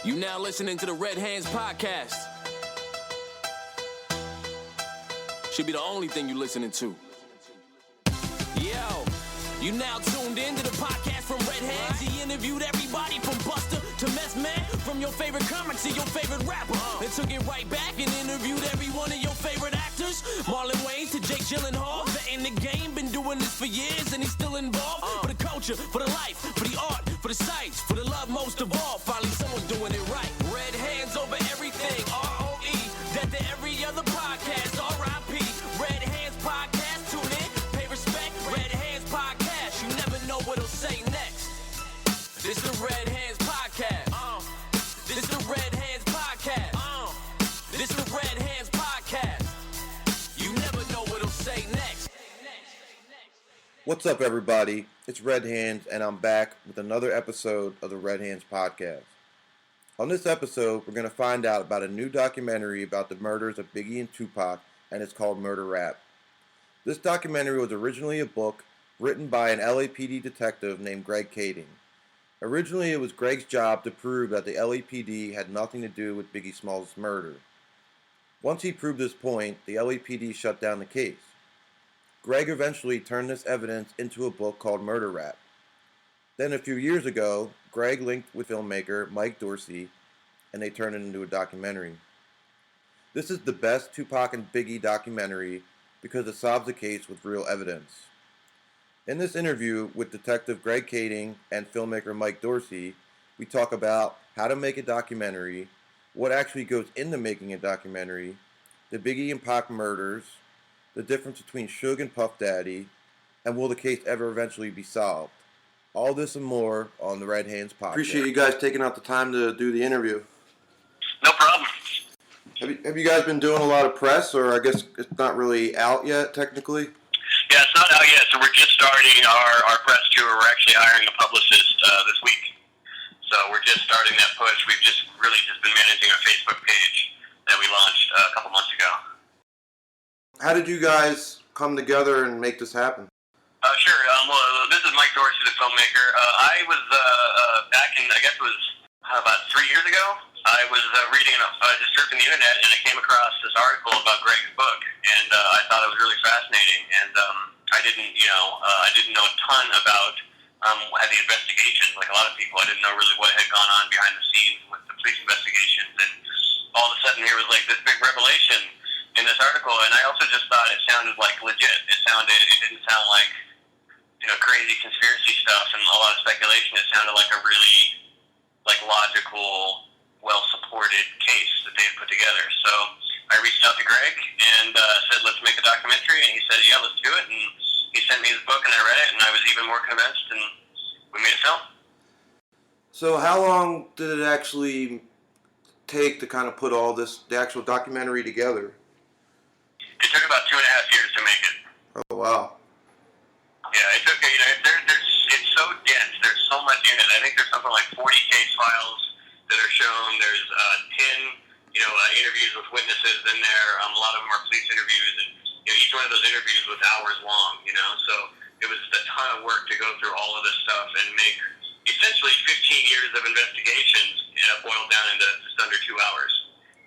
You now listening to the Red Hands Podcast. Should be the only thing you listening to. Yo, you now tuned in to the podcast from Red Hands. He interviewed everybody from Buster to Mess Man, from your favorite comic to your favorite rapper. And took it right back and interviewed every one of your favorite actors. Marlon Wayans to Jake Gyllenhaal. In the game, been doing this for years and he's still involved. For the culture, for the life, for the art, for the sights, for the love most of all. Finally someone doing it right. Red Hands over everything, R-O-E. Dead to every other podcast, R.I.P. Red Hands Podcast, tune in, pay respect. Red Hands Podcast, you never know what he'll say next. This is the Red Hands Podcast. This is the Red Hands Podcast. This is the Red Hands Podcast. You never know what he'll say next. What's up, everybody? It's Red Hands, and I'm back with another episode of the Red Hands Podcast. On this episode, we're going to find out about a new documentary about the murders of Biggie and Tupac, and it's called Murder Rap. This documentary was originally a book written by an LAPD detective named Greg Kading. Originally, it was Greg's job to prove that the LAPD had nothing to do with Biggie Smalls' murder. Once he proved this point, the LAPD shut down the case. Greg eventually turned this evidence into a book called Murder Rap. Then a few years ago, Greg linked with filmmaker Mike Dorsey, and they turned it into a documentary. This is the best Tupac and Biggie documentary because it solves the case with real evidence. In this interview with Detective Greg Kading and filmmaker Mike Dorsey, we talk about how to make a documentary, what actually goes into making a documentary, the Biggie and Pac murders, the difference between Suge and Puff Daddy, and will the case ever eventually be solved? All this and more on the Red Hands Podcast. Appreciate you guys taking out the time to do the interview. No problem. Have you guys been doing a lot of press, or I guess it's not really out yet, technically? Yeah, it's not out yet, so we're just starting our press tour. We're actually hiring a publicist this week. So we're just starting that push. We've just been managing a Facebook page that we launched a couple months ago. How did you guys come together and make this happen? Sure. Well, this is Mike Dorsey, the filmmaker. I was back in, I guess it was about 3 years ago. I was reading, just surfing the internet, and I came across this article about Greg's book, and I thought it was really fascinating. And I didn't know a ton about the investigation. Like a lot of people, I didn't know really what had gone on behind the scenes with the police investigations. And all of a sudden, here was like this big revelation in this article, and I also just thought it sounded like legit. It didn't sound like, crazy conspiracy stuff and a lot of speculation. It sounded like a really, logical, well-supported case that they had put together. So I reached out to Greg and said, let's make a documentary, and he said, yeah, let's do it, and he sent me his book, and I read it, and I was even more convinced, and we made a film. So how long did it actually take to kind of put all this, the actual documentary together? It took about 2.5 years to make it. Oh, wow. Yeah, it took, it's so dense. There's so much in it. I think there's something like 40 case files that are shown. There's 10, interviews with witnesses in there. A lot of them are police interviews, and each one of those interviews was hours long, So it was a ton of work to go through all of this stuff and make essentially 15 years of investigations boiled down into just under 2 hours.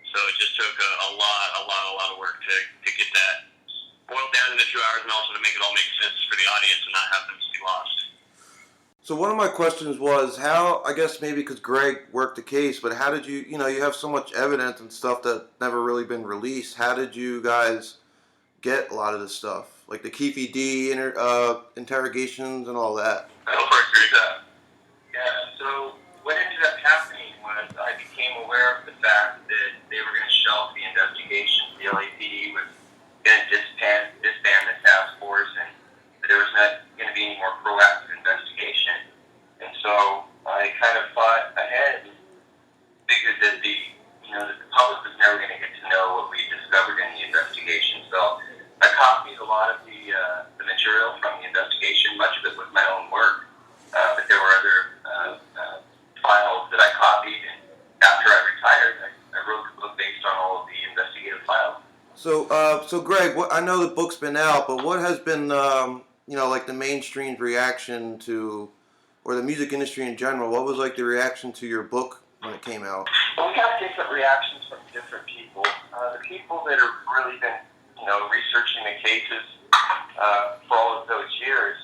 So it just took a lot of work to get that boiled down into 2 hours, and also to make it all make sense for the audience and not have them just be lost. So one of my questions was how, I guess maybe because Greg worked the case, but how did you, you have so much evidence and stuff that never really been released. How did you guys get a lot of this stuff? Like the Keefe D interrogations and all that? I hope I agree with that. Yeah, so what ended up happening was I became aware of the fact that they were going to shelve the investigation. The LAPD was going to disband the task force, and there was not going to be any more proactive investigation. And so I kind of thought ahead, figured that the public was never going to get to know what we discovered in the investigation. So I copied a lot of the material from the investigation. Much of it was my own work, but there were other files that I copied. And after I retired, I wrote the book based on all of the investigative files. So Greg, I know the book's been out, but what has been, like the mainstream reaction to, or the music industry in general? What was like the reaction to your book when it came out? Well, we got different reactions from different people. The people that have really been, researching the cases for all of those years,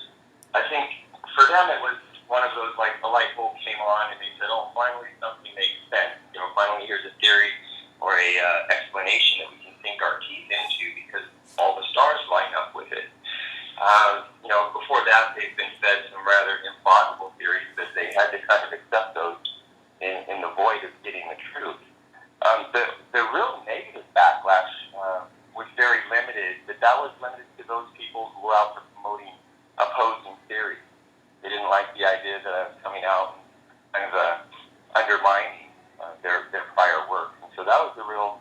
I think for them it was one of those, like, the light bulb came on and they said, oh, finally something makes sense. Finally here's a theory or a explanation that we can sink our teeth into because all the stars line up with it. Before that, they've been fed some rather implausible theories that they had to kind of accept those in the void of getting the truth. The real negative backlash was very limited, but that was limited to those people who were out there promoting opposing theories. They didn't like the idea that I was coming out and kind of undermining their prior work. And so that was the real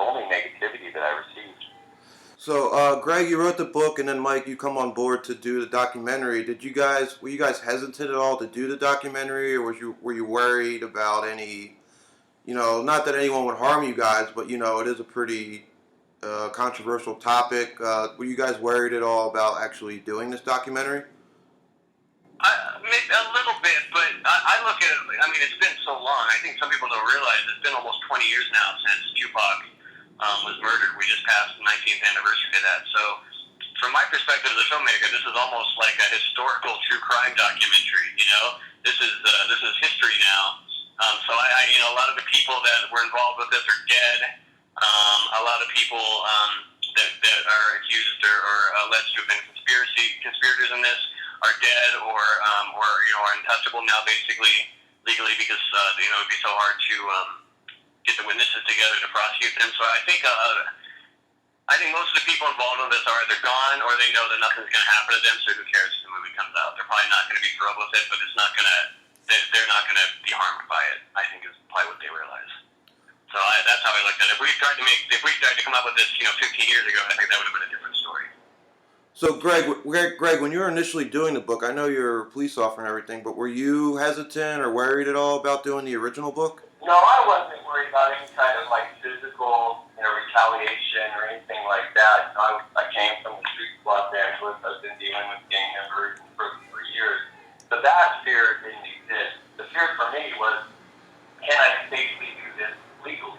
only negativity that I received. So, Greg, you wrote the book, and then Mike, you come on board to do the documentary. Were you guys hesitant at all to do the documentary, or were you worried about any, not that anyone would harm you guys, but it is a pretty controversial topic. Were you guys worried at all about actually doing this documentary? Maybe a little bit, but I look at it, it's been so long. I think some people don't realize it's been almost 20 years now since Tupac was murdered. We just passed the 19th anniversary of that. So, from my perspective as a filmmaker, this is almost like a historical true crime documentary. This is history now. So a lot of the people that were involved with this are dead. A lot of people that are accused or alleged to have been conspirators in this are dead or are untouchable now, basically legally, because it would be so hard to get the witnesses together to prosecute them. So I think most of the people involved in this are either gone or they know that nothing's going to happen to them. So who cares if the movie comes out? They're probably not going to be thrilled with it, but they're not going to be harmed by it. I think is probably what they realize. So that's how I looked at it. If we tried to come up with this, 15 years ago, I think that would have been a different story. So, Greg, when you were initially doing the book, I know you're a police officer and everything, but were you hesitant or worried at all about doing the original book? No, I wasn't worried about any kind of physical, retaliation or anything like that. I came from the streets of Los Angeles. I've been dealing with gang members for years. So that fear didn't exist. The fear for me was, can I safely do this legally?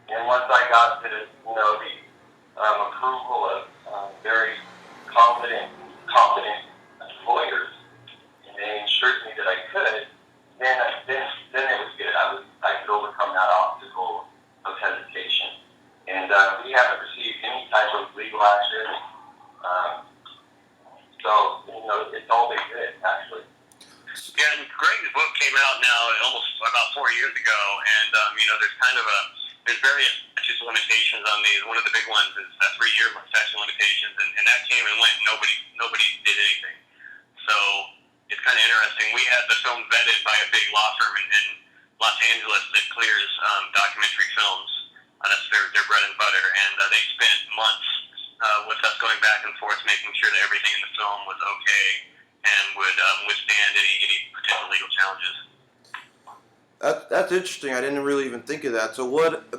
And once I got to the approval of very competent lawyers, and they ensured me that I could, then it was good. I could overcome that obstacle of hesitation. And we haven't received any type of legal action. So it's all been good, actually. Yeah, and Greg's book came out now almost about 4 years ago, and there's various statutes of limitations on these. One of the big ones is a 3-year statute of limitations, and that came and went. Nobody did anything. So it's kind of interesting. We had the film vetted by a big law firm in Los Angeles that clears documentary films. That's their bread and butter, and they spent months with us going back and forth, making sure that everything in the film was okay and would withstand any potential legal challenges. That's interesting. I didn't really even think of that. So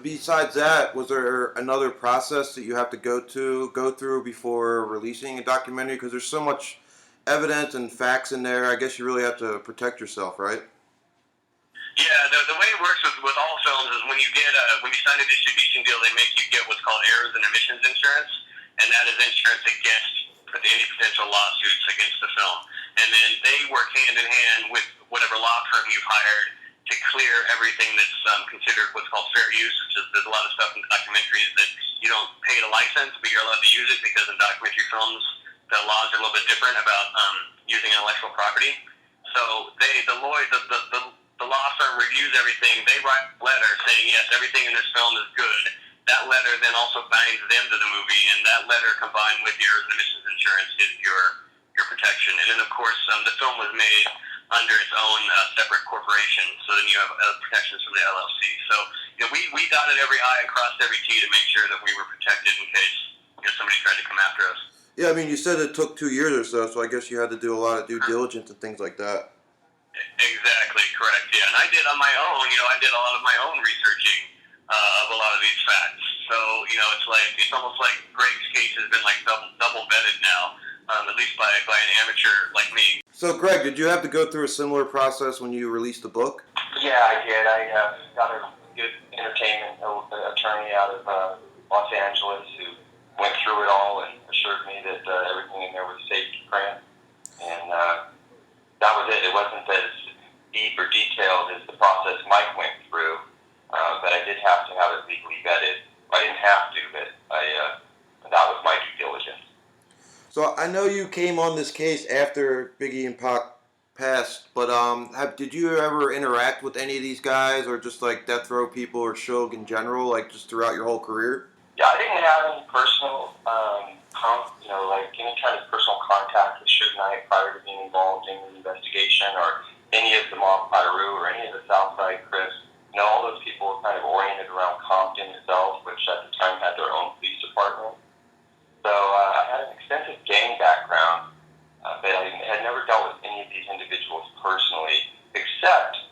besides that, was there another process that you have to go through before releasing a documentary? Because there's so much evidence and facts in there. I guess you really have to protect yourself, right? Yeah, the way it works with all films is when you sign a distribution deal, they make you get what's called errors and omissions insurance, and that is insurance against any potential lawsuits against the film. And then they work hand in hand with whatever law firm you've hired to clear everything that's considered what's called fair use, which is there's a lot of stuff in documentaries that you don't pay the license, but you're allowed to use it because in documentary films the laws are a little bit different about using intellectual property. So the law firm reviews everything. They write a letter saying, yes, everything in this film is good. That letter then also binds them to the movie, and that letter combined with your emissions insurance is your protection. And then, of course, the film was made under its own separate corporation, so then you have protections from the LLC. So we dotted every I and crossed every T to make sure that we were protected in case somebody tried to come after us. Yeah, I mean, you said it took 2 years or so I guess you had to do a lot of due diligence and things like that. Exactly, correct, yeah. And I did on my own, I did a lot of my own researching of a lot of these facts. So, it's almost like Greg's case has been double vetted now, at least by an amateur like me. So, Greg, did you have to go through a similar process when you released the book? Yeah, I did. I got a good entertainment attorney out of Los Angeles who went through it all and assured me that everything in there was safety print. And that was it. It wasn't as deep or detailed as the process Mike went through, but I did have to have it legally vetted. I didn't have to, but that was my due diligence. So I know you came on this case after Biggie and Pac passed, but did you ever interact with any of these guys, or just like death row people or Suge in general, like just throughout your whole career? Yeah, I didn't have any personal, like any kind of personal contact with Suge Knight prior to being involved in the investigation, or any of the Mob Piru or any of the Southside Crips. All those people were kind of oriented around Compton itself, which at the time had their own police department. So I had an extensive gang background, but I had never dealt with any of these individuals personally, except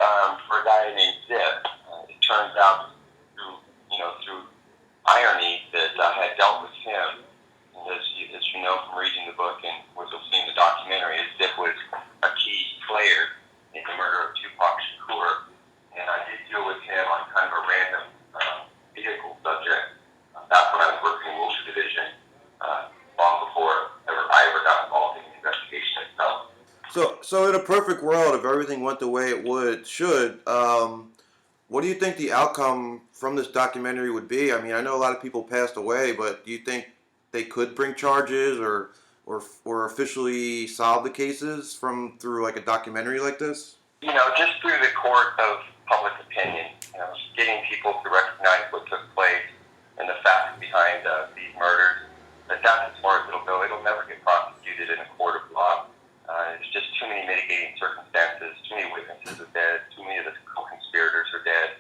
for a guy named Zip. It turns out through irony that I had dealt with him. And as you know from reading the book and what you'll see in the documentary, Zip was a key player in the murder of Tupac Shakur. And I did deal with him on kind of a random vehicle subject. That's when I was working in Wilshire Division, long before I ever got involved in the investigation itself. So in a perfect world, if everything went the way it should, what do you think the outcome from this documentary would be? I mean, I know a lot of people passed away, but do you think they could bring charges or officially solve the cases through like a documentary like this? Just through the court of public opinion, getting people to recognize what took place and the facts behind these murders, that's as far as it'll go. It'll never get prosecuted in a court of law. There's just too many mitigating circumstances, too many witnesses are dead, too many of the co-conspirators are dead,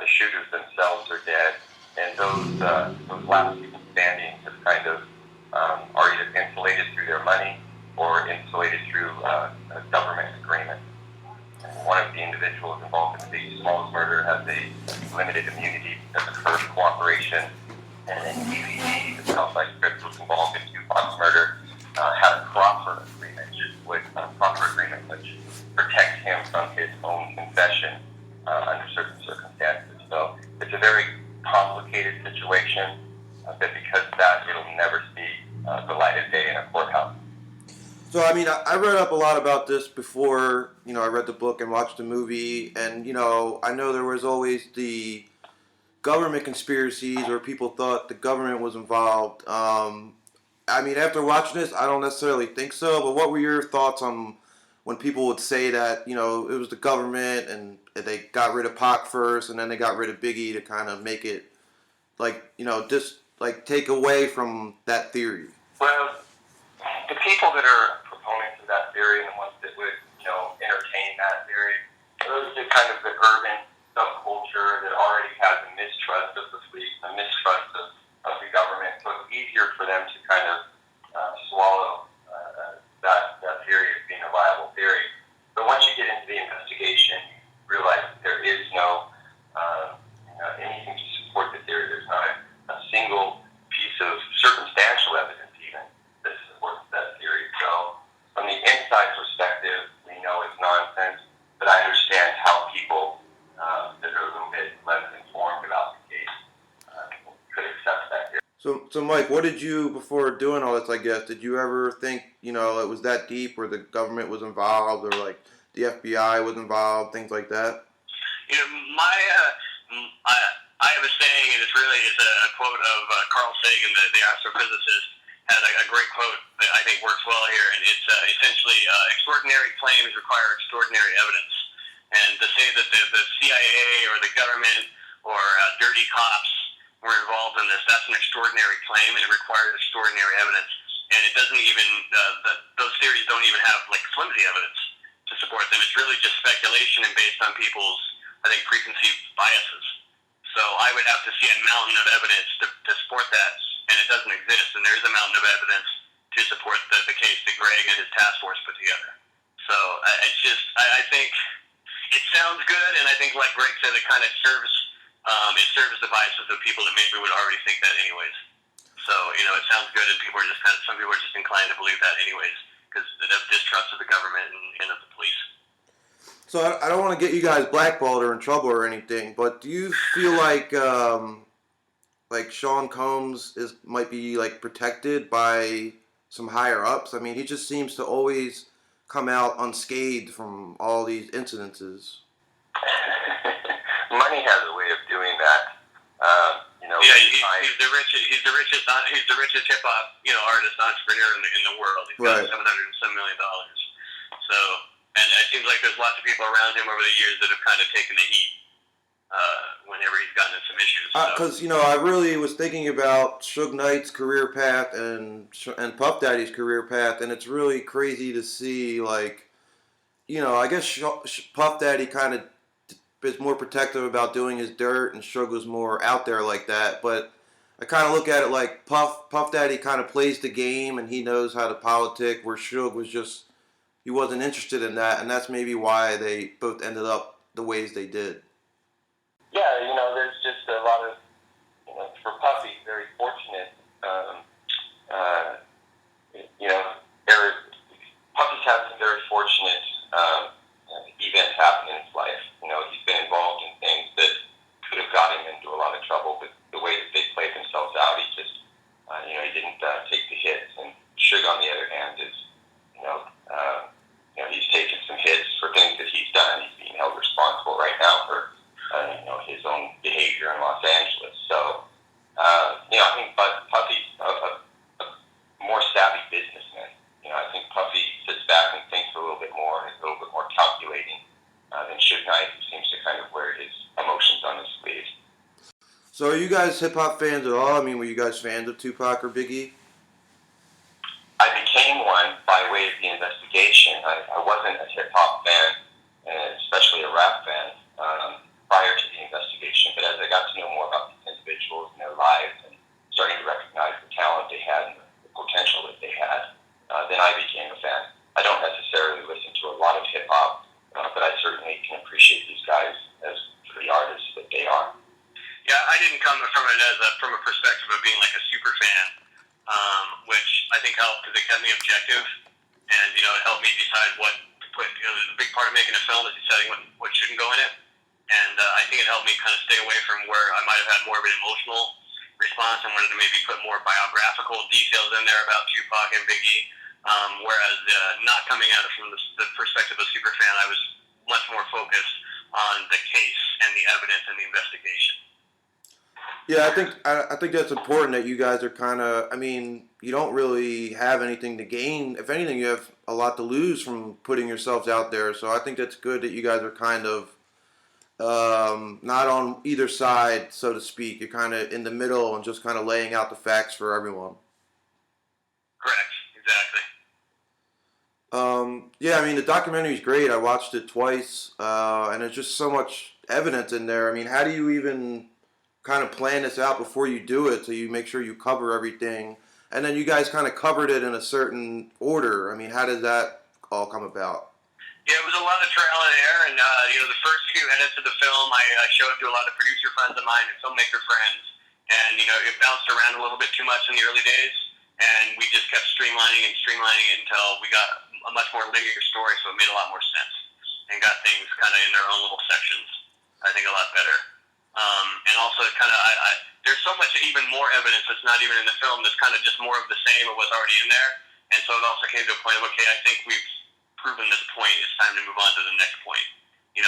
the shooters themselves are dead, and those last people standing just kind of are either insulated through their money or insulated through a government agreement. One of the individuals involved in the Biggie Smalls murder has a limited immunity because of her cooperation, and then LAPD, the Southside Crips, was involved in Tupac's murder, had a proffer agreement, which protects him from his own confession under certain circumstances. So it's a very complicated situation, but because of that, it'll never see the light of day in a courthouse. So, I mean, I read up a lot about this before, I read the book and watched the movie, and, I know there was always the government conspiracies where people thought the government was involved. I mean, after watching this, I don't necessarily think so, but what were your thoughts on when people would say that, it was the government and they got rid of Pac first and then they got rid of Biggie to kind of make it, just, take away from that theory? Well, the people that are proponents of that theory and the ones that would, entertain that theory, those are kind of the urban subculture that already has a mistrust of the police, a mistrust of the government. So it's easier for them to kind of swallow that theory as being a viable theory. But once you get into the investigation, you realize that there is no anything to support the theory. There's not a single piece of circumstantial evidence even that supports that theory. So from the inside perspective, we know it's nonsense, but I understand how people that are a little bit less informed about the case could accept that theory. So Mike, what did you, before doing all this, I guess, did you ever think, it was that deep where the government was involved or like the FBI was involved, things like that? I have a saying, and it's a quote of Carl Sagan, the astrophysicist, has a great quote that I think works well here, and it's essentially extraordinary claims require extraordinary evidence. And to say that the CIA or the government or dirty cops were involved in this, that's an extraordinary claim, and it requires extraordinary evidence. And it doesn't even, those theories don't even have flimsy evidence to support them. It's really just speculation and based on people's, I think, preconceived biases. So I would have to see a mountain of evidence to support that, and it doesn't exist. And there is a mountain of evidence to support the case that Greg and his task force put together. So it's just, I think it sounds good, and I think, like Greg said, it kind of serves the biases of people that maybe would already think that anyways. So, it sounds good, and some people are just inclined to believe that anyways, because of distrust of the government and of the police. So I don't want to get you guys blackballed or in trouble or anything, but do you feel like Sean Combs might be like protected by some higher ups? I mean, he just seems to always come out unscathed from all these incidences. Money has a way of doing that. Yeah, he's the richest hip hop artist entrepreneur in the world. He's got $700 million. So, and it seems like there's lots of people around him over the years that have kind of taken the heat whenever he's gotten in some issues. Because I really was thinking about Suge Knight's career path and Puff Daddy's career path, and it's really crazy to see, like, I guess Puff Daddy kind of is more protective about doing his dirt, and Suge was more out there like that. But I kind of look at it like Puff Daddy kind of plays the game, and he knows how to politic, where Suge was just, he wasn't interested in that, and that's maybe why they both ended up the ways they did. Yeah, there's just a lot of, for Puffy, very fortunate, Puffy's had some very fortunate events happen in his life. He's been involved in things that could have got him into a lot of trouble, but the way that they played themselves out, he just, he didn't take the hits. And Suge, on the other hand, is, he's taken some hits for things that he's done. He's being held responsible right now for, his own behavior in Los Angeles. So, I think Puffy's a more savvy businessman. I think Puffy sits back and thinks a little bit more and is a little bit more calculating than Suge Knight, who seems to kind of wear his emotions on his sleeve. So are you guys hip-hop fans at all? I mean, were you guys fans of Tupac or Biggie? I became one by way of the investigation. I wasn't a hip-hop fan, especially a rap fan, prior to the investigation. But as I got to know more about these individuals and their lives and starting to recognize the talent they had and the potential that they had, then I became a fan. I don't necessarily listen to a lot of hip-hop, but I certainly can appreciate these guys as the artists that they are. Yeah, I didn't come from it from a perspective of being like a super fan, which I think helped because it kept me objective, and it helped me decide what to put. The big part of making a film is deciding what shouldn't go in it, and I think it helped me kind of stay away from where I might have had more of an emotional response and wanted to maybe put more biographical details in there about Tupac and Biggie. Whereas not coming at it from the perspective of super fan, I was much more focused on the case and the evidence and the investigation. Yeah, I think that's important that you guys are kind of, I mean, you don't really have anything to gain. If anything, you have a lot to lose from putting yourselves out there. So I think that's good that you guys are kind of not on either side, so to speak. You're kind of in the middle and just kind of laying out the facts for everyone. Correct, exactly. Yeah, I mean, the documentary is great. I watched it twice, and there's just so much evidence in there. I mean, how do you even kind of plan this out before you do it so you make sure you cover everything? And then you guys kind of covered it in a certain order. I mean, how did that all come about? Yeah, it was a lot of trial and error, and the first few edits of the film I showed to a lot of producer friends of mine and filmmaker friends, and it bounced around a little bit too much in the early days, and we just kept streamlining it until we got a much more linear story, so it made a lot more sense and got things kind of in their own little sections. I think a lot better. And also, kind of, there's so much even more evidence that's not even in the film that's kind of just more of the same of what's already in there. And so it also came to a point of, okay, I think we've proven this point. It's time to move on to the next point.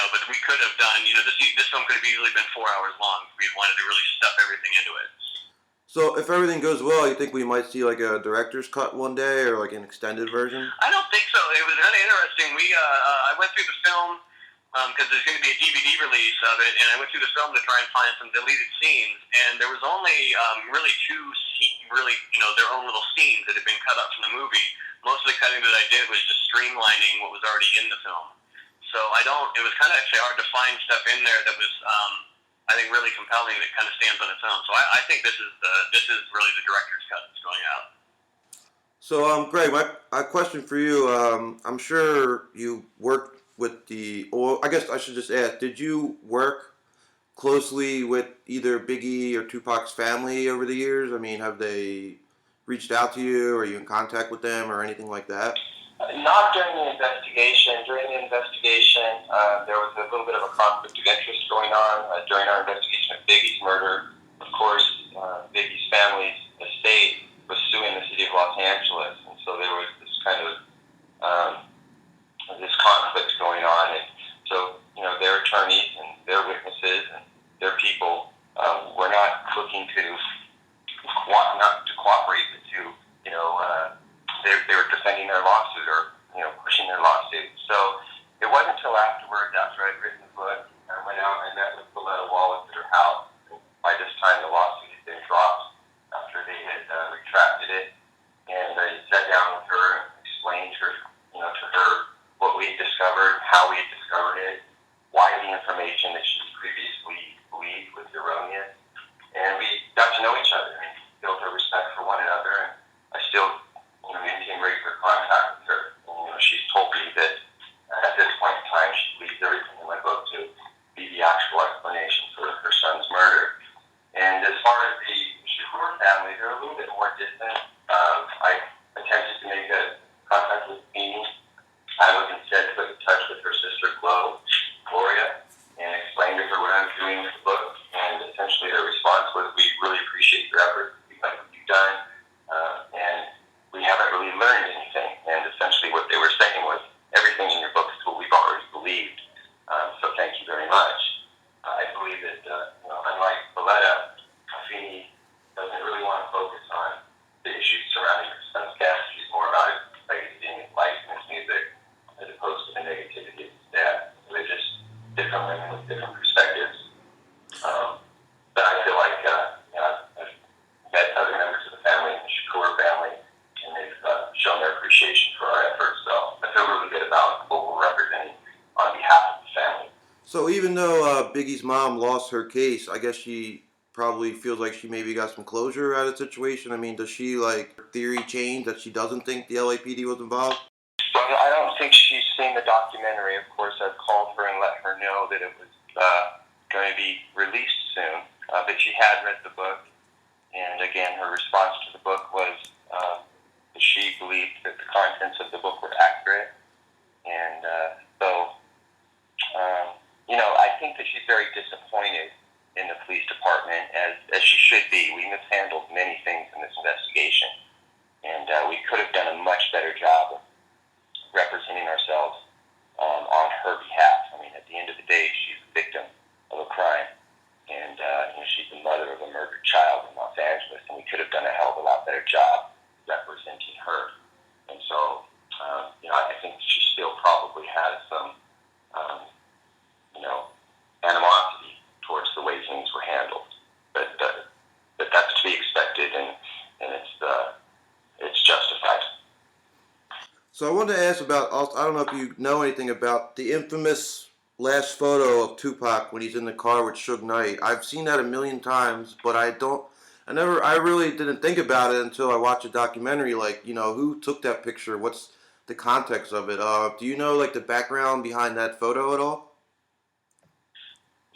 But we could have done, this film could have easily been 4 hours long if we wanted to really stuff everything into it. So if everything goes well, you think we might see like a director's cut one day or like an extended version? I don't think so. It was kind of interesting. I went through the film because there's going to be a DVD release of it, and I went through the film to try and find some deleted scenes, and there was only really two, their own little scenes that had been cut up from the movie. Most of the cutting that I did was just streamlining what was already in the film. So it was kind of actually hard to find stuff in there that was, I think, really compelling that kind of stands on its own. So I think this is really the director's cut that's going out. So, Greg, my question for you, I'm sure you worked with I guess I should just ask, did you work closely with either Biggie or Tupac's family over the years? I mean, have they reached out to you? Are you in contact with them or anything like that? Not during the investigation. During the investigation, there was a little bit of a conflict of interest going on during our investigation of Biggie's murder. Of course, Biggie's family's estate was suing the city of Los Angeles, and so there was this kind of this conflict going on. And so, their attorneys and their witnesses and their people were not looking to cooperate with they were defending their lawsuit or pushing their lawsuit. So it wasn't until afterwards, after I'd written the book, I went out and I met with Valletta Wallace at her house. By this time, the lawsuit had been dropped after they had retracted it, and I sat down with her and explained to her what we had discovered, how we had discovered it, why the information that she previously believed was erroneous, and we got to know each other and built a respect for one another. And I still maintain regular contact with her. And, she's told me that at this point in time, she believes everything in my book to be the actual explanation for her son's murder. And as far as the Shakur family, they're a little bit more distant. I attempted to make a contact with Kading. I was instead put in touch with her sister, Gloria, and explained to her what I was doing with the book. And essentially their response was, "We really appreciate your effort. We like what you've done. And we haven't really learned anything." And essentially what they were saying was, "Everything in your book is what we've already believed. So thank you very much." I believe that, unlike Valletta, Feeney doesn't really want to focus on the issues surrounding her son's death. She's more about his legacy and his life and his music, as opposed to the negativity of his death. They're just different women with different perspectives. But I feel like I've met other members of the family, the Shakur family, and they've shown their appreciation for our efforts. So I feel really good about what we're representing on behalf of the family. So even though Biggie's mom lost her case, I guess she probably feels like she maybe got some closure out of the situation. I mean, does she, theory change that she doesn't think the LAPD was involved? Well, I don't think she's seen the documentary. Of course, I've called her and let her know that it was going to be released soon. But she had read the book, and again, her response to the book was that she believed that the contents of the book were accurate. And I think that she's very disappointed in the police department, as she should be. We mishandled many things in this investigation, and we could have done a much better job of representing ourselves on her behalf. I mean, at the end of the day, she's a victim of a crime, and she's the mother of a murdered child in Los Angeles, and we could have done a hell of a lot better job representing her. And so, I think she still probably has some, animosity towards the way things were handled. But that's to be expected, and it's justified. So I wanted to ask about, I don't know if you know anything about the infamous last photo of Tupac when he's in the car with Suge Knight. I've seen that a million times, but I really didn't think about it until I watched a documentary, who took that picture, what's the context of it. Do you know, the background behind that photo at all?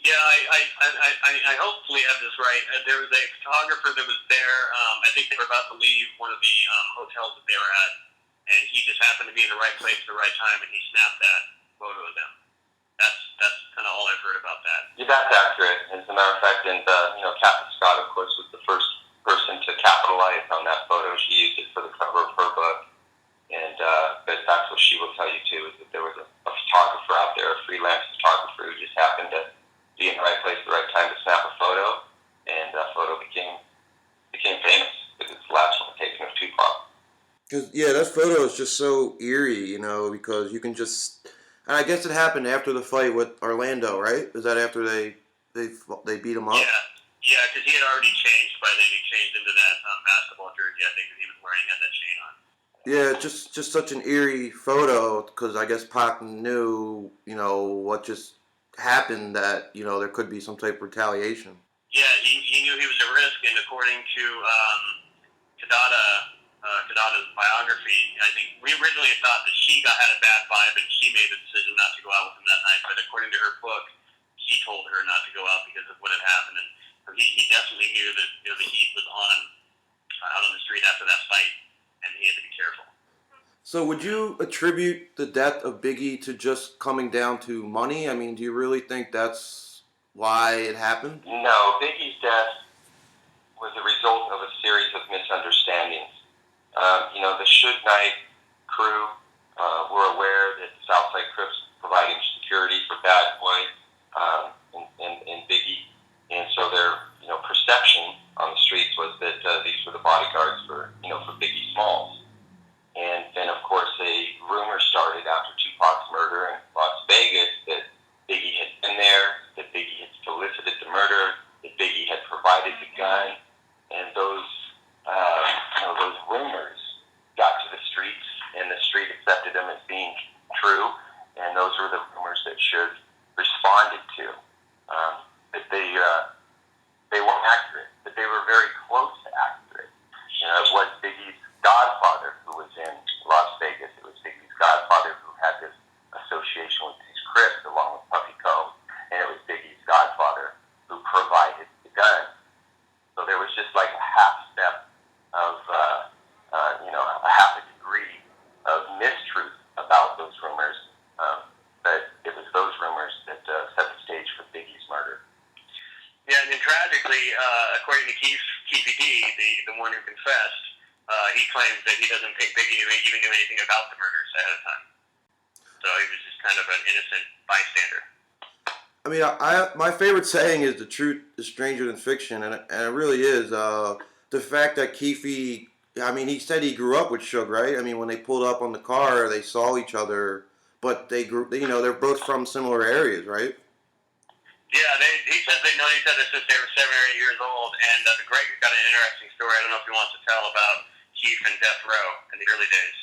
Yeah, I hopefully have this right. There was a photographer that was there. I think they were about to leave one of the hotels that they were at, and he just happened to be in the right place at the right time, and he snapped that photo of them. That's kind of all I've heard about that. Yeah, that's accurate. As a matter of fact, and Kathy Scott, of course, was the first person to capitalize on that photo. She used it for the cover of her book, and but that's what she will tell you too, is that there was a photographer out there, a freelance photographer, who just happened to be in the right place at the right time to snap a photo, and that photo became famous because it's the last one taken of Tupac. Because, that photo is just so eerie, because you can just... And I guess it happened after the fight with Orlando, right? Is that after they beat him up? Yeah, because he had already changed by then. He changed into that basketball jersey, I think, that he was wearing, had that chain on. Yeah, just such an eerie photo, because I guess Pac knew, what just happened, that, there could be some type of retaliation. Yeah, he knew he was at risk, and according to Kadada's biography, I think we originally thought that she had a bad vibe, and she made the decision not to go out with him that night, but according to her book, he told her not to go out because of what had happened, and so he definitely knew that the heat was on out on the street after that fight, and he had to be careful. So would you attribute the death of Biggie to just coming down to money? I mean, do you really think that's why it happened? No, Biggie's death was a result of a series of misunderstandings. The Suge Knight crew were aware that the Southside Crips were providing security for Bad Boy and Biggie, and so their perception on the streets was that these were the bodyguards for Biggie Smalls. And then, of course, a rumor started after Tupac's murder in Las Vegas that Biggie had been there, that Biggie had solicited the murder, that Biggie had provided the gun, and those rumors got to the streets, and the street accepted them as being true, and those were the rumors that Suge responded to. That they weren't accurate, that they were very close to accurate. It was Biggie's godfather who was in Las Vegas. It was Biggie's godfather who had this association with these Crips along with Puffy Combs, and it was Biggie's godfather who provided the gun. So there was just like a half step of, a half a degree of mistruth about those rumors, but it was those rumors that set the stage for Biggie's murder. Yeah, and tragically, according to Keefy D, the one who confessed, he claims that he doesn't think Biggie even knew anything about the murders ahead of time. So he was just kind of an innocent bystander. I mean, my favorite saying is the truth is stranger than fiction, and it really is. The fact that Keefy, he said he grew up with Suge, right? I mean, when they pulled up on the car, they saw each other, but they're both from similar areas, right? Yeah, he says they've known each other since they were 7 or 8 years old, and Greg got an interesting story. I don't know if he wants to tell about Keef and Death Row in the early days.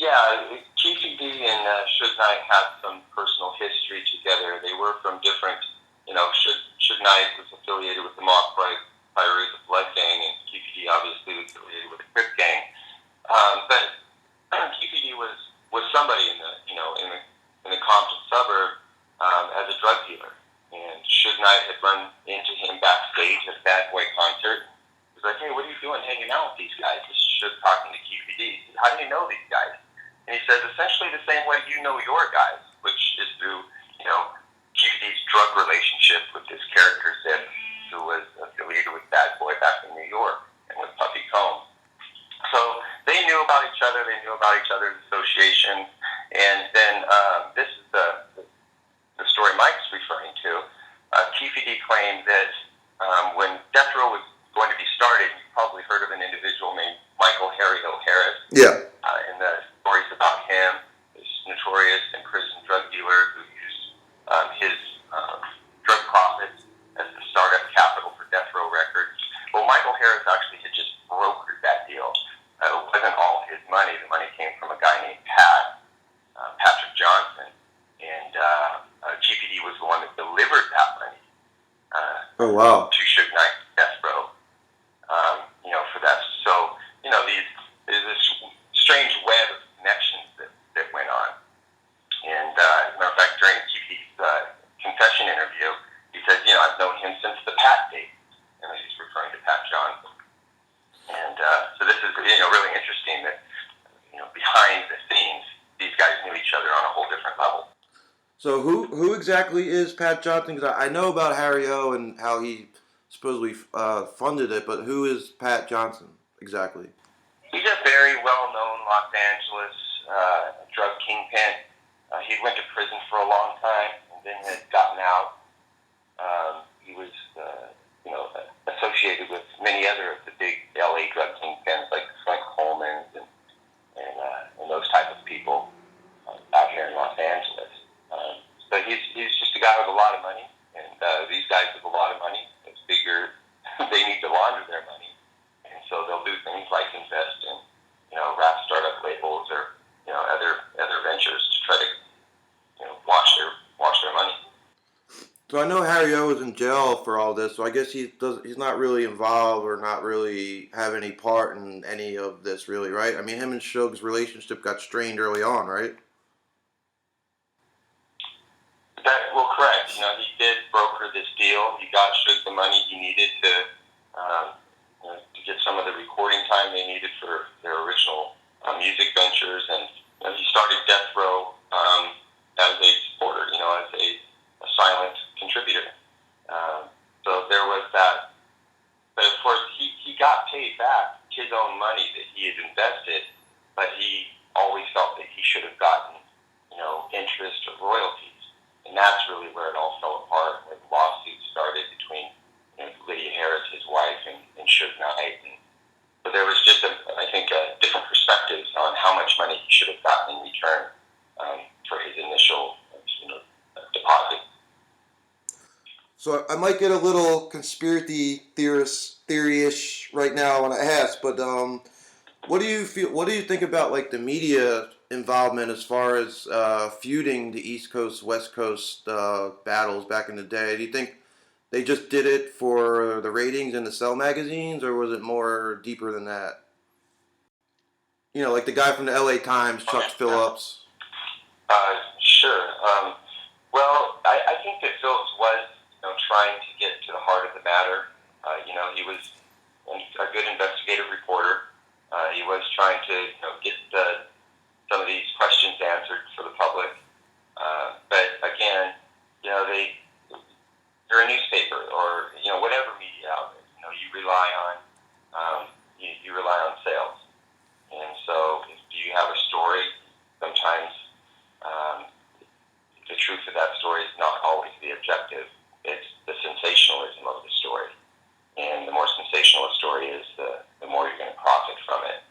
Yeah, Keefy D and Suge Knight had some personal history together. They were from different, Suge Knight was affiliated with the Mock Pirates, the Blood Gang, and Keefy D obviously was affiliated with the Crip Gang. But Keefy D was somebody in the Compton suburb as a drug dealer, and Suge Knight had run into him backstage at a Bad Boy concert. He was like, "Hey, what are you doing hanging out with these guys?" This is Suge talking to Keefy D. He said, "How do you know these guys?" And he says, "Essentially the same way you know your guys, which is through, Keefy D's drug relationship with this character Zip, who was affiliated with Bad Boy back in New York, and with Puffy Combs." So they knew about each other. They knew about each other's association. And then this is the story Mike's referring to. Keefy D claimed that when Death Row was going to be started, you probably heard of an individual named Michael Harry O'Harris. Yeah. And the stories about him, this notorious and prison drug dealer who used his drug profits as the startup capital for Death Row Records. Well, Michael Harris actually had just brokered that deal. It wasn't all his money. The money came from a guy named Patrick Johnson, and GPD was the one that delivered that money. Oh, wow. To Suge Knight, Death Row. For that. So, there's this strange web of connections that went on. And, as a matter of fact, during GPD's confession interview, he said, I've known him since the Pat days. And he's referring to Pat Johnson. And so this is, really interesting that, behind the scenes, these guys knew each other on a whole different level. So who exactly is Pat Johnson? Because I know about Harry O and how he supposedly funded it, but who is Pat Johnson exactly? He's a very well-known Los Angeles drug kingpin. He went to prison for a long time and then had gotten out. He was, associated with many other of the big LA drug kingpins like Frank Coleman and those type of people out here in Los Angeles. So he's just a guy with a lot of money, and these guys with a lot of money, it's figure they need to launder their money, and so they'll do things like invest in, rap startup labels or other ventures to try to wash their money. So I know Harry O was in jail for all this, so I guess he's not really involved or not really have any part in any of this, really, right? I mean, him and Suge's relationship got strained early on, right? Correct. He did broker this deal. He got Suge the money he needed to get some of the recording time they needed for their original music ventures, and he started Death Row as a supporter, as a silent contributor. So there was that. But of course, he got paid back his own money that he had invested, but he always felt that he should have gotten, interest or royalties. And that's really where it all fell apart, where the lawsuit started between Lydia Harris, his wife, and Suge Knight. And so there was just, I think, different perspectives on how much money he should have gotten in return for his initial deposit. So I might get a little conspiracy theory-ish right now when I ask, but what do you feel? What do you think about like the media involvement as far as feuding the East Coast West Coast battles back in the day? Do you think they just did it for the ratings and the sell magazines, or was it more deeper than that? Like the guy from the LA Times, Chuck Phillips. Sure. Well, I think that Phillips was trying to get to the heart of the matter. He was a good investigative reporter. He was trying to get some of these questions answered for the public. But again, they're a newspaper or whatever media outlet. You rely on you rely on sales, and so if you have a story, sometimes the truth of that story is not always the objective. It's the sensationalism of the story, and the more sensational a story is, the more you're going to profit from it.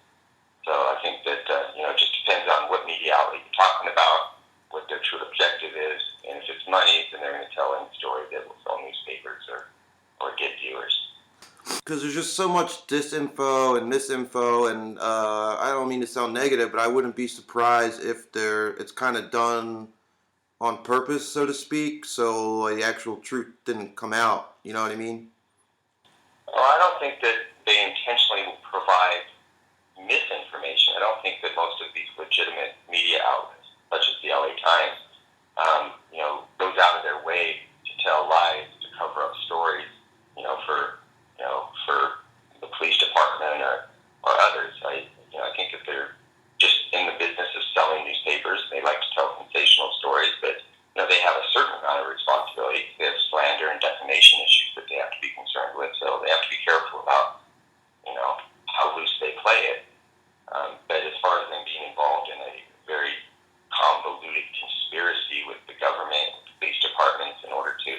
So I think that it just depends on what media outlet you're talking about, what their true objective is, and if it's money, then they're going to tell any story that will sell newspapers or get viewers. Because there's just so much disinfo and misinfo, and I don't mean to sound negative, but I wouldn't be surprised if it's kind of done on purpose, so to speak, so the actual truth didn't come out. You know what I mean? Well, I don't think that they intentionally provide misinformation. I don't think that most of these legitimate media outlets, such as the LA Times, goes out of their way to tell lies, to cover up stories, for the police department or others. I think that they're just in the business of selling newspapers. They like to tell sensational stories, but they have a certain amount of responsibility. They have slander and defamation issues that they have to be concerned with, so they have to be careful about how loose they play it. But as far as them being involved in a very convoluted conspiracy with the government, with the police departments, in order to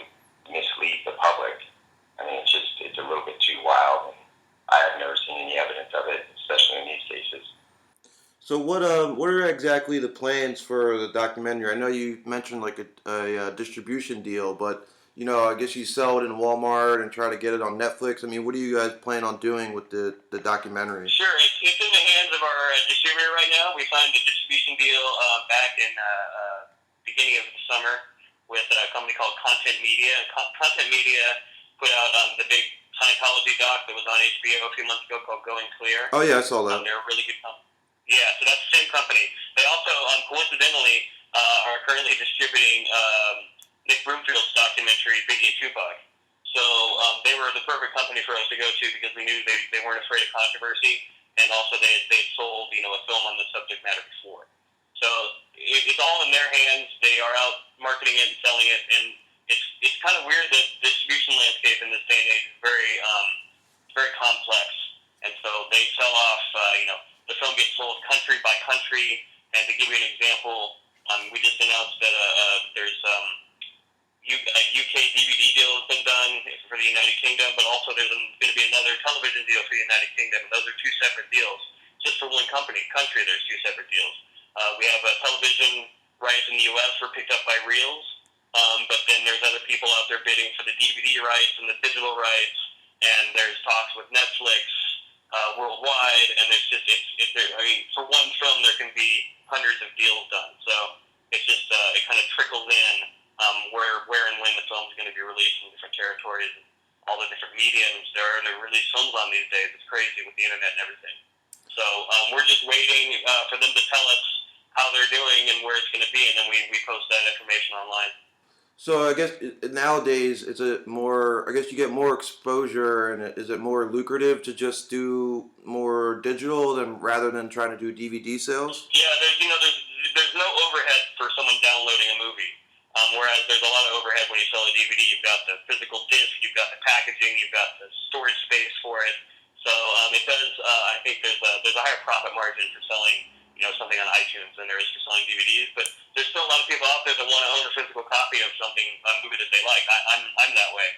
mislead the public, I mean, it's a little bit too wild, and I have never seen any evidence of it, especially in these cases. So what are exactly the plans for the documentary? I know you mentioned like a distribution deal, but I guess you sell it in Walmart and try to get it on Netflix. I mean, what do you guys plan on doing with the documentary? Sure, it's in the hands of our distributor right now. We signed a distribution deal back in beginning of the summer with a company called Content Media. Content Media put out the big Scientology doc that was on HBO a few months ago called Going Clear. Oh yeah, I saw that. They're a really good company. Yeah, so that's the same company. They also, coincidentally, are currently distributing Nick Broomfield's documentary, Biggie and Tupac. So they were the perfect company for us to go to because we knew they weren't afraid of controversy, and also they sold a film on the subject matter before. So it's all in their hands. They are out marketing it and selling it, and it's kind of weird that the distribution landscape in this day and age is very complex, and so they sell off. The film gets sold country by country, and to give you an example, we just announced that there's a UK DVD deal has been done for the United Kingdom, but also there's going to be another television deal for the United Kingdom, and those are two separate deals. Just for one country, there's two separate deals. We have television rights in the U.S. were picked up by Reels, but then there's other people out there bidding for the DVD rights and the digital rights, and there's talks with Netflix worldwide, and for one film there can be hundreds of deals done. So it's just it kind of trickles in where and when the film's going to be released in different territories, and all the different mediums there are to release films on these days. It's crazy with the internet and everything. So we're just waiting for them to tell us how they're doing and where it's going to be, and then we post that information online. So I guess nowadays is it more? I guess you get more exposure, and is it more lucrative to just do more digital than rather than trying to do DVD sales? Yeah, there's no overhead for someone downloading a movie. Whereas there's a lot of overhead when you sell a DVD. You've got the physical disc, you've got the packaging, you've got the storage space for it. So it does. I think there's a higher profit margin for selling something on iTunes than there is for selling DVDs. But there's still a lot of people out there that want to own a physical copy of a movie that they like. I'm that way.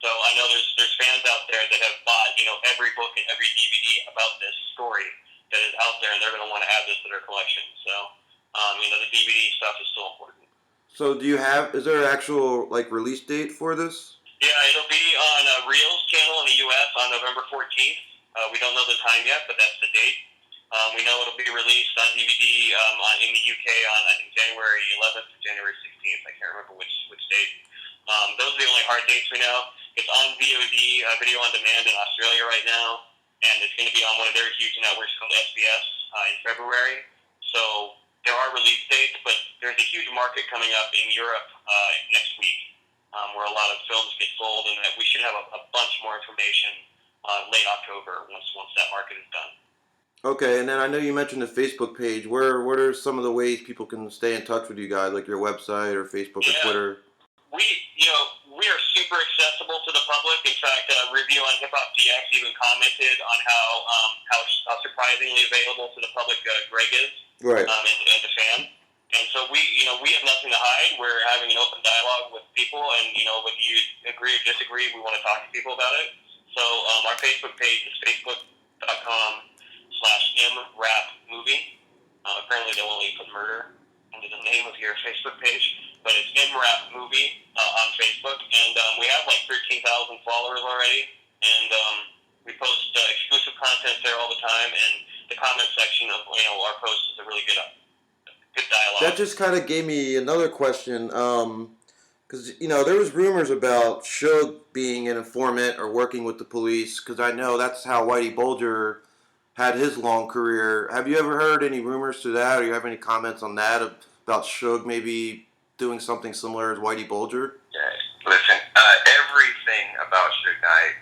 So I know there's fans out there that have bought every book and every DVD about this story that is out there, and they're going to want to add this to their collection. So the DVD stuff is still important. So is there an actual release date for this? Yeah, it'll be on Reel's channel in the U.S. on November 14th. We don't know the time yet, but that's the date. We know it'll be released on DVD in the UK on, I think, January 11th to January 16th. I can't remember which date. Those are the only hard dates we know. It's on VOD, Video On Demand in Australia right now, and it's going to be on one of their huge networks called SBS in February. So there are release dates, but there's a huge market coming up in Europe next week where a lot of films get sold, and we should have a bunch more information late October once that market is done. Okay, and then I know you mentioned the Facebook page. What are some of the ways people can stay in touch with you guys, like your website or Facebook or Twitter? We are super accessible to the public. In fact, Review on Hip Hop DX even commented on how surprisingly available to the public Greg is, Right. And the fans. And so we have nothing to hide. We're having an open dialogue with people, and whether you agree or disagree, we want to talk to people about it. So our Facebook page is facebook.com/mrapmovie. Apparently they won't let you put murder under the name of your Facebook page, but it's mrapmovie on Facebook, and we have 13,000 followers already, and we post exclusive content there all the time, and the comment section of our posts is a really good dialogue. That just kind of gave me another question, because there was rumors about Suge being an informant or working with the police, because I know that's how Whitey Bulger had his long career. Have you ever heard any rumors to that, or you have any comments on that about Suge maybe doing something similar as Whitey Bulger? Yeah, listen, everything about Suge Knight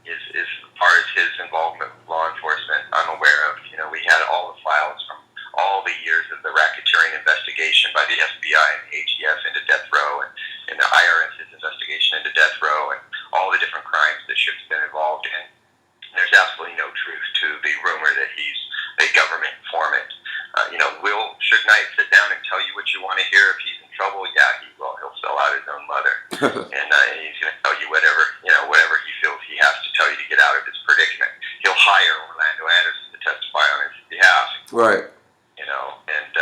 is as far as his involvement with law enforcement, I'm aware of. We had all the files from all the years of the racketeering investigation by the FBI and ATF into death row, and the IRS's investigation into death row, and all the different crimes that Suge's been involved in. There's absolutely no truth to the rumor that he's a government informant. Will Suge Knight sit down and tell you what you want to hear if he's in trouble? Yeah, he will. He'll sell out his own mother, and he's going to tell you whatever he feels he has to tell you to get out of his predicament. He'll hire Orlando Anderson to testify on his behalf. Right. And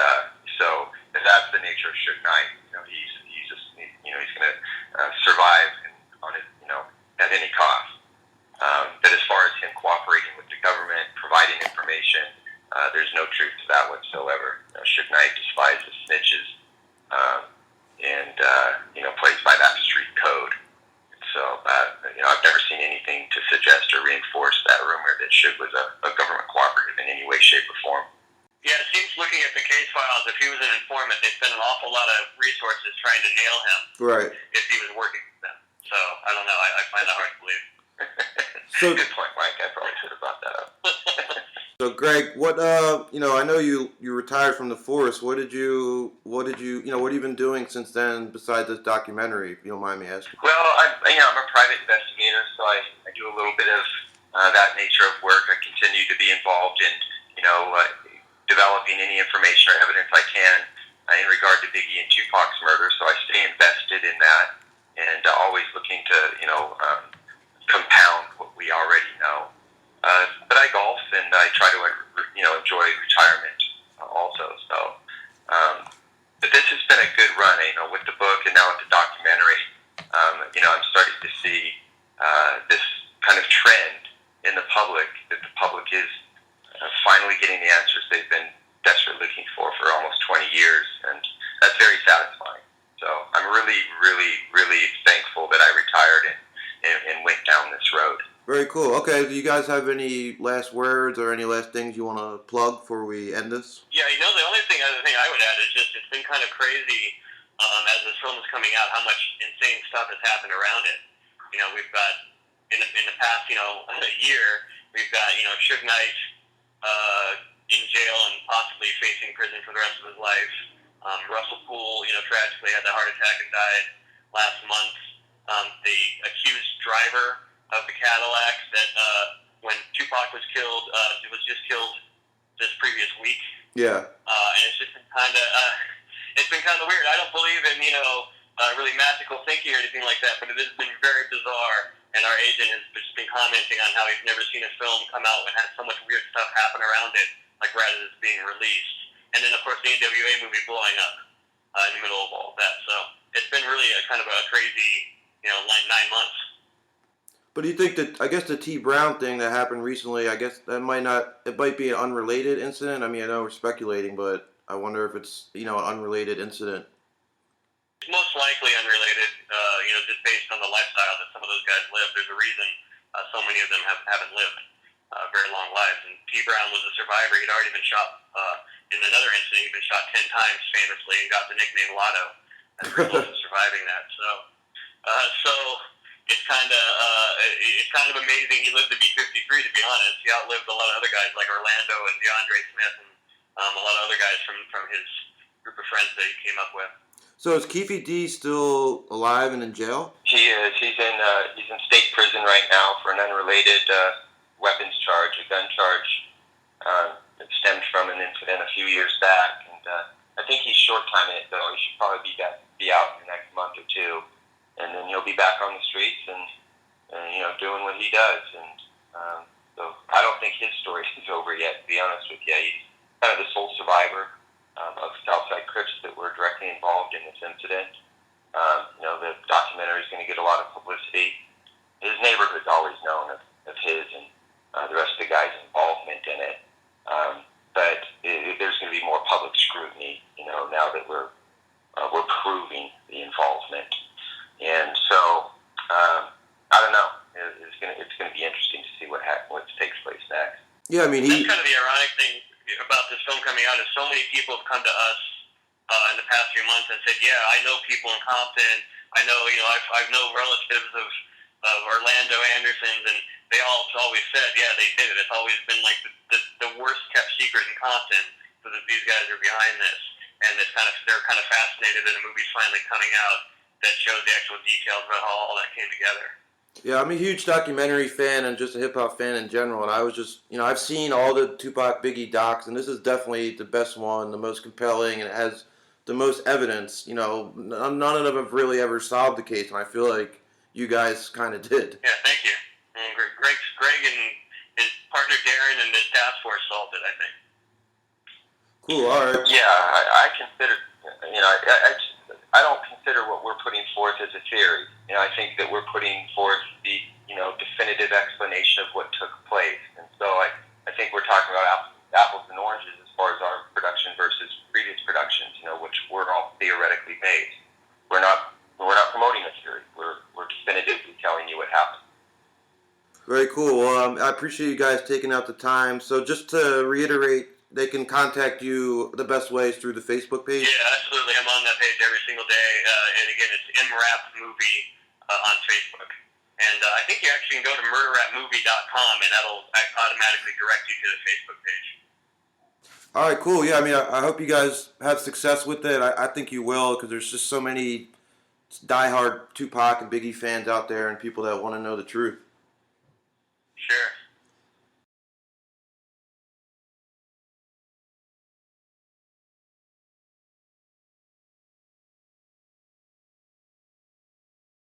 so that's the nature of Suge Knight. He's just he's going to survive on his at any cost. But as far as him cooperating with the government, providing information, there's no truth to that whatsoever. Suge Knight despises snitches, and plays by that street code. So I've never seen anything to suggest or reinforce that rumor that Suge was a government cooperative in any way, shape, or form. Yeah, it seems looking at the case files, if he was an informant, they spent an awful lot of resources trying to nail him. Right. If he was working with them. So, I don't know. I find that hard to believe. Good point, Mike. I probably should have brought that up. So, Greg, what I know you retired from the force. What have you been doing since then besides this documentary, if you don't mind me asking? Well, I'm a private investigator, so I do a little bit of that nature of work. I continue to be involved in developing any information or evidence I can in regard to Biggie and Tupac's murder. So I stay invested in that, and always looking to compound what we already know. But I golf, and I try to enjoy retirement also. So, but this has been a good run, with the book and now with the documentary. I'm starting to see this kind of trend in the public, that the public is finally getting the answers they've been desperately looking for almost 20 years, and that's very satisfying. So I'm really, really, really thankful that I retired and went down this road. Very cool. Okay, do you guys have any last words or any last things you want to plug before we end this? Yeah, the other thing I would add is just it's been kind of crazy as this film is coming out, how much insane stuff has happened around it. You know, we've got in the past, year, we've got Suge Knight in jail and possibly facing prison for the rest of his life. Russell Poole, tragically had a heart attack and died last month. The accused driver of the Cadillac that when Tupac was killed, was just killed this previous week. Yeah. And it's just been kind of weird. I don't believe in really magical thinking or anything like that, but it has been very bizarre. And our agent has just been commenting on how he's never seen a film come out and had so much weird stuff happen around it, like right as it's being released. And then, of course, the NWA movie blowing up in the middle of all of that. So it's been really a kind of a crazy, 9 months. But do you think that, I guess the T. Brown thing that happened recently, I guess it might be an unrelated incident? I mean, I know we're speculating, but I wonder if it's, an unrelated incident. It's most likely unrelated, just based on the lifestyle that some of those guys live. There's a reason so many of them haven't lived very long lives. And T. Brown was a survivor. He'd already been shot in another incident. He'd been shot 10 times famously and got the nickname Lotto as a result of surviving that. So it's kind of amazing. He lived to be 53, to be honest. He outlived a lot of other guys like Orlando and DeAndre Smith and a lot of other guys from his group of friends that he came up with. So is Keefy D still alive and in jail? He is. He's in state prison right now for an unrelated weapons charge, a gun charge that stemmed from an incident a few years back. And I think he's short-timing it, though. He should probably be out in the next month or two. And then he'll be back on the streets and doing what he does. And so I don't think his story is over yet, to be honest with you. He's kind of the sole survivor of Southside Crips that were directly involved in this incident. The documentary is going to get a lot of publicity. His neighborhood's always known of his and the rest of the guys' involvement in it. But there's going to be more public scrutiny, now that we're proving the involvement. And so, I don't know. It's going to be interesting to see what takes place next. Yeah, I mean, that's kind of the ironic thing about this film coming out is so many people have come to us in the past few months and said, yeah, I know people in Compton. I know, I've known relatives of Orlando Andersons, and they all always said, yeah, they did it. It's always been like the worst kept secret in Compton, so that these guys are behind this. And they're kind of fascinated that a movie's finally coming out that shows the actual details about how all that came together. Yeah, I'm a huge documentary fan and just a hip-hop fan in general, and I was just, I've seen all the Tupac Biggie docs, and this is definitely the best one, the most compelling, and it has the most evidence. None of them have really ever solved the case, and I feel like you guys kind of did. Yeah, thank you. And Greg and his partner Darren and his task force solved it, I think. Cool, all right. Yeah, I consider, I don't consider what we're putting forth as a theory. I think that we're putting forth the, definitive explanation of what took place. And so I think we're talking about apples and oranges as far as our production versus previous productions, which were all theoretically based. We're not promoting a theory. We're definitively telling you what happened. Very cool. Well, I appreciate you guys taking out the time. So just to reiterate, they can contact you the best way is through the Facebook page? Yeah, absolutely. I'm on that page every single day. And again, it's MRAP Movie on Facebook. And I think you actually can go to murderrapmovie.com and that'll automatically direct you to the Facebook page. All right, cool. Yeah, I mean, I hope you guys have success with it. I think you will, because there's just so many diehard Tupac and Biggie fans out there and people that want to know the truth.